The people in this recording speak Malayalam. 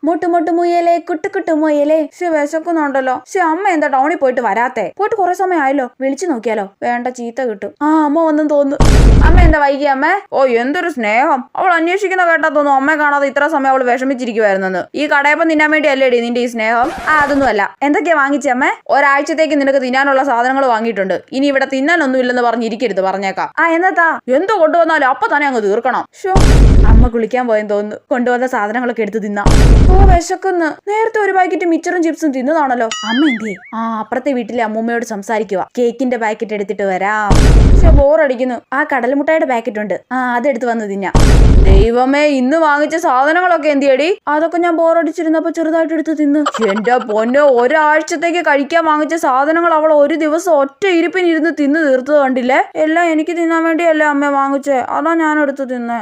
മുട്ടുമുട്ടു മുയലേ കുട്ടുകുട്ടു മുയലേ. വിശക്കുന്നുണ്ടല്ലോ. അമ്മ എന്താ ടൗണിൽ പോയിട്ട് വരാത്തെ? പോയിട്ട് കുറെ സമയം ആയല്ലോ. വിളിച്ചു നോക്കിയാലോ? വേണ്ട, ചീത്ത കിട്ടും. അമ്മ വന്നെന്ന് തോന്നുന്നു. അമ്മ എന്താ വൈകി അമ്മേ? ഓ, എന്തൊരു സ്നേഹം. അവൾ അന്വേഷിക്കുന്ന കേട്ടാ തോന്നുന്നു അമ്മയെ കാണാതെ ഇത്ര സമയം അവൾ വിഷമിച്ചിരിക്കുവായിരുന്നെന്ന്. ഈ കടയപ്പം തിന്നാൻ വേണ്ടി അല്ലേടി നിന്റെ ഈ സ്നേഹം? അതൊന്നുമല്ല. എന്തൊക്കെയാ വാങ്ങിച്ചേ അമ്മേ? ഒരാഴ്ചത്തേക്ക് നിനക്ക് തിന്നാനുള്ള സാധനങ്ങൾ വാങ്ങിയിട്ടുണ്ട്. ഇനി ഇവിടെ തിന്നാനൊന്നും ഇല്ലെന്ന് പറഞ്ഞിരിക്കരുത്, പറഞ്ഞേക്കാം. എന്നതാ? എന്തോ കൊണ്ടുവന്നാലും അപ്പൊ തന്നെ അങ്ങ് തീർക്കണം. അമ്മ കുളിക്കാൻ പോയെന്ന് തോന്നുന്നു. കൊണ്ടുവന്ന സാധനങ്ങളൊക്കെ എടുത്ത് തിന്നാം. ഓ, വിശക്കുന്നു. നേരത്തെ ഒരു പാക്കറ്റ് മിച്ചറും ചിപ്സും തിന്നതാണല്ലോ. അമ്മ എന്തിയെ? അപ്പുറത്തെ വീട്ടിലെ അമ്മൂമ്മയോട് സംസാരിക്കുക. കേക്കിന്റെ പാക്കറ്റ് എടുത്തിട്ട് വരാം. ബോറടിക്കുന്നു. ആ കടലമുട്ടായുടെ പാക്കറ്റ് ഉണ്ട്. അതെടുത്ത് വന്ന് തിന്നാം. ദൈവമേ, ഇന്ന് വാങ്ങിച്ച സാധനങ്ങളൊക്കെ എന്തിയടി? അതൊക്കെ ഞാൻ ബോറടിച്ചിരുന്നപ്പോ ചെറുതായിട്ട് എടുത്ത് തിന്ന്. എന്റെ പൊന്നോ, ഒരാഴ്ചത്തേക്ക് കഴിക്കാൻ വാങ്ങിച്ച സാധനങ്ങൾ അവൾ ഒരു ദിവസം ഒറ്റ ഇരിപ്പിനിരുന്ന് തിന്ന് തീർത്തത് കണ്ടില്ലേ? എല്ലാം എനിക്ക് തിന്നാൻ വേണ്ടിയല്ലേ അമ്മ വാങ്ങിച്ചേ? അതാ ഞാൻ എടുത്ത് തിന്നേ.